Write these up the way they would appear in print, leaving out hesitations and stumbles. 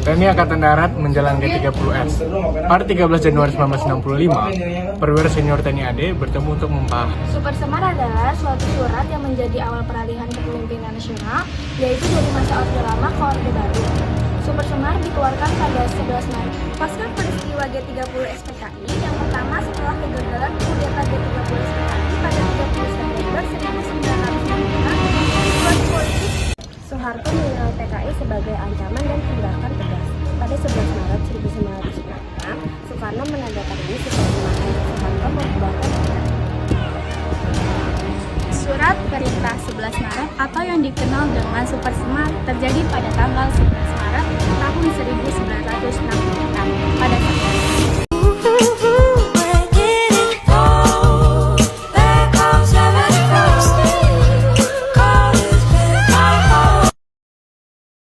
TNI Angkatan Darat menjalankan G30S. Pada 13 Januari 1965, perwira senior TNI AD bertemu untuk membahas. Super Semar adalah suatu surat yang menjadi awal peralihan kepemimpinan nasional, yaitu dari masa Orde Lama ke Orde Baru. Super Semar dikeluarkan pada 11 Maret. Pasca peristiwa G30 SPKI yang pertama setelah kegagalan kudeta G30 SPKI pada 30 September 1965, situasi politik Soeharto menilai PKI sebagai ancaman dan tindakan tegas. Pada 11 Maret 1996, Soekarno menandatangani surat perintah Soeharto membubarkan PKI. Surat Perintah 11 Maret atau yang dikenal dengan Super Semar terjadi pada tanggal 11 Maret tahun 1966 pada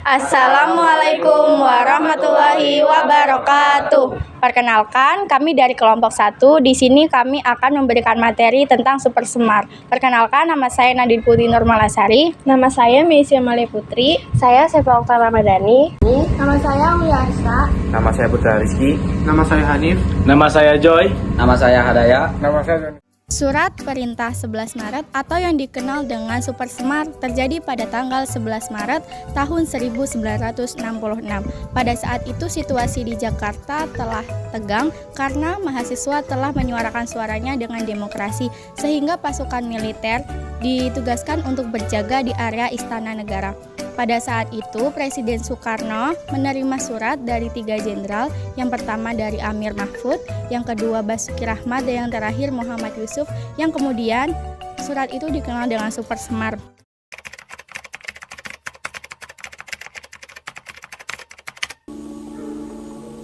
Assalamualaikum warahmatullahi wabarakatuh. Perkenalkan, kami dari kelompok 1. Di sini kami akan memberikan materi tentang Super Semar. Perkenalkan, nama saya Nadine Putri Nurmalasari. Nama saya Meisya Male Putri. Saya Sefa Okta Ramadhani. Nama saya Uya Arsa. Nama saya Putra Rizky. Nama saya Hanif. Nama saya Joy. Nama saya Hadaya. Nama saya Joni. Surat Perintah 11 Maret atau yang dikenal dengan Super Semar terjadi pada tanggal 11 Maret tahun 1966. Pada saat itu situasi di Jakarta telah tegang karena mahasiswa telah menyuarakan suaranya dengan demokrasi, sehingga pasukan militer ditugaskan untuk berjaga di area Istana Negara. Pada saat itu, Presiden Soekarno menerima surat dari 3 jenderal, yang pertama dari Amir Mahfud, yang kedua Basuki Rahmat, dan yang terakhir Muhammad Yusuf, yang kemudian surat itu dikenal dengan Super Semar.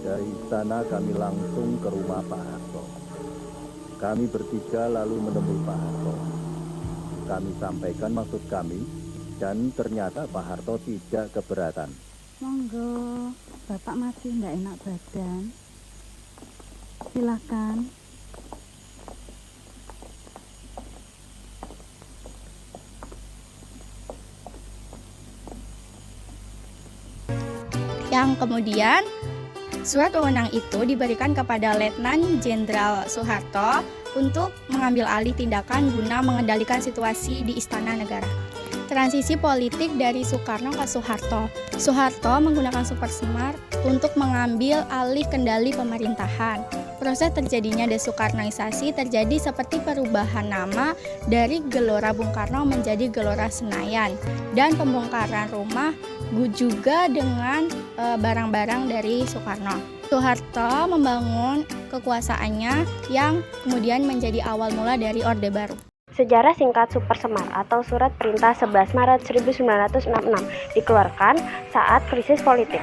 Dari istana kami langsung ke rumah Pak Harto. Kami bertiga lalu menemui Pak Harto. Kami sampaikan maksud kami, dan ternyata Pak Harto tidak keberatan. Monggo, Bapak masih tidak enak badan. Silakan. Yang kemudian surat wewenang itu diberikan kepada Letnan Jenderal Soeharto untuk mengambil alih tindakan guna mengendalikan situasi di Istana Negara. Transisi politik dari Soekarno ke Soeharto. Soeharto menggunakan Super Semar untuk mengambil alih kendali pemerintahan. Proses terjadinya desoekarnoisasi terjadi seperti perubahan nama dari Gelora Bung Karno menjadi Gelora Senayan, dan pembongkaran rumah juga dengan barang-barang dari Soekarno. Soeharto membangun kekuasaannya yang kemudian menjadi awal mula dari Orde Baru. Sejarah singkat Super Semar atau Surat Perintah 11 Maret 1966 dikeluarkan saat krisis politik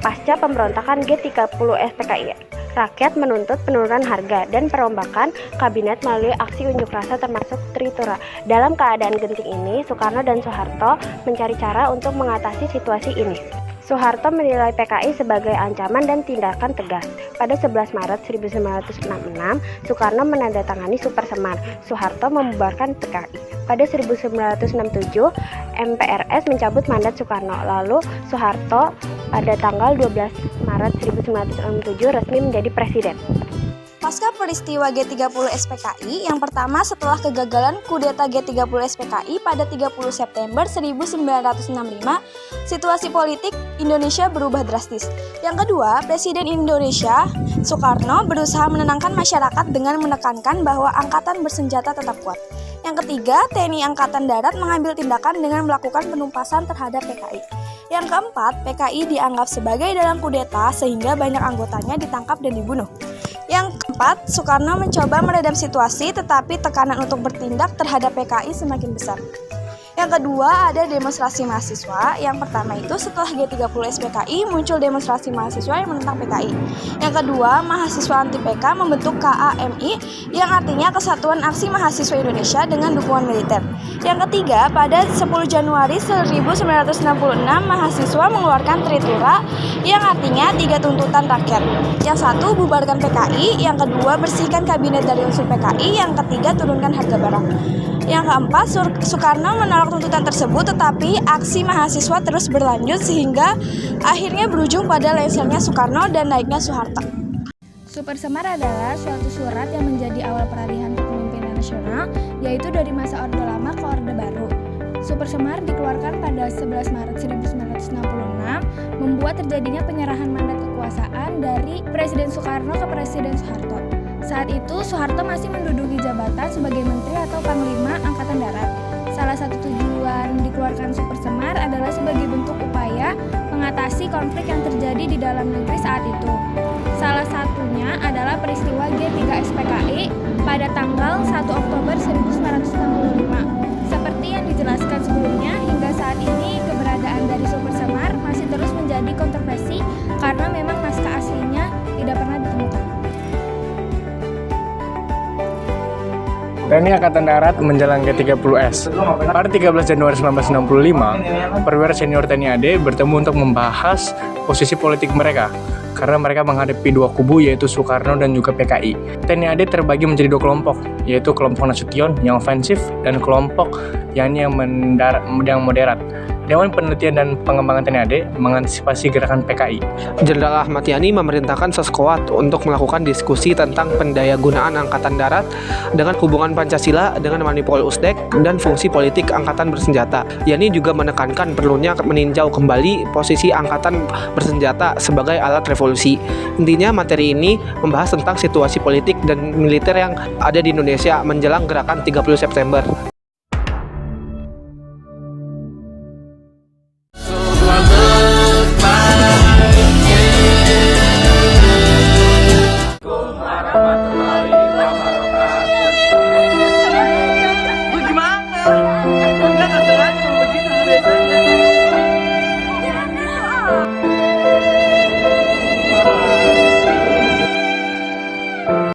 pasca pemberontakan G30 SPKI. Rakyat menuntut penurunan harga dan perombakan kabinet melalui aksi unjuk rasa termasuk Tritura. Dalam keadaan genting ini, Soekarno dan Soeharto mencari cara untuk mengatasi situasi ini. Soeharto menilai PKI sebagai ancaman dan tindakan tegas. Pada 11 Maret 1966, Soekarno menandatangani Super Semar. Soeharto membubarkan PKI. Pada 1967, MPRS mencabut mandat Soekarno. Lalu Soeharto pada tanggal 12 Maret 1967 resmi menjadi presiden. Pasca peristiwa G30 SPKI yang pertama setelah kegagalan kudeta G30 SPKI pada 30 September 1965, situasi politik Indonesia berubah drastis. Yang kedua, Presiden Indonesia Soekarno berusaha menenangkan masyarakat dengan menekankan bahwa angkatan bersenjata tetap kuat. Yang ketiga, TNI Angkatan Darat mengambil tindakan dengan melakukan penumpasan terhadap PKI. Yang keempat, PKI dianggap sebagai dalang kudeta sehingga banyak anggotanya ditangkap dan dibunuh. Yang keempat, Soekarno mencoba meredam situasi tetapi tekanan untuk bertindak terhadap PKI semakin besar. Yang kedua, ada demonstrasi mahasiswa. Yang pertama itu setelah G30 SPKI muncul demonstrasi mahasiswa yang menentang PKI. Yang kedua, mahasiswa anti-PK membentuk KAMI yang artinya Kesatuan Aksi Mahasiswa Indonesia dengan dukungan militer. Yang ketiga, pada 10 Januari 1966 mahasiswa mengeluarkan Tritura yang artinya 3 tuntutan rakyat. Yang satu, bubarkan PKI. Yang kedua, bersihkan kabinet dari unsur PKI. Yang ketiga, turunkan harga barang. Yang keempat, Soekarno menolak tuntutan tersebut, tetapi aksi mahasiswa terus berlanjut sehingga akhirnya berujung pada lengsernya Soekarno dan naiknya Soeharto. Super Semar adalah suatu surat yang menjadi awal peralihan kepemimpinan nasional, yaitu dari masa Orde Lama ke Orde Baru. Super Semar dikeluarkan pada 11 Maret 1966, membuat terjadinya penyerahan mandat kekuasaan dari Presiden Soekarno ke Presiden Soeharto. Saat itu, Soeharto masih menduduki jabatan sebagai Menteri atau Panglima Angkatan Darat. Salah satu tujuan dikeluarkan Super Semar adalah sebagai bentuk upaya mengatasi konflik yang terjadi di dalam negeri saat itu. Salah satunya adalah peristiwa G3SPKI pada tanggal 1 Oktober 1965. Seperti yang dijelaskan sebelumnya, hingga saat ini keberadaan dari Super Semar masih terus menjadi kontroversi karena memang naskah aslinya tidak pernah ditemukan. TNI Angkatan Darat menjelang G30S. Pada 13 Januari 1965, perwira senior TNI AD bertemu untuk membahas posisi politik mereka karena mereka menghadapi dua kubu, yaitu Soekarno dan juga PKI. TNI AD terbagi menjadi dua kelompok, yaitu kelompok Nasution yang ofensif dan kelompok yang moderat. Dewan Penelitian dan Pengembangan TNI AD mengantisipasi gerakan PKI. Jenderal Ahmad Yani memerintahkan Seskoat untuk melakukan diskusi tentang pendayagunaan Angkatan Darat dengan hubungan Pancasila dengan Manipul Usdek dan fungsi politik Angkatan Bersenjata. Yani juga menekankan perlunya meninjau kembali posisi Angkatan Bersenjata sebagai alat revolusi. Intinya materi ini membahas tentang situasi politik dan militer yang ada di Indonesia menjelang gerakan 30 September.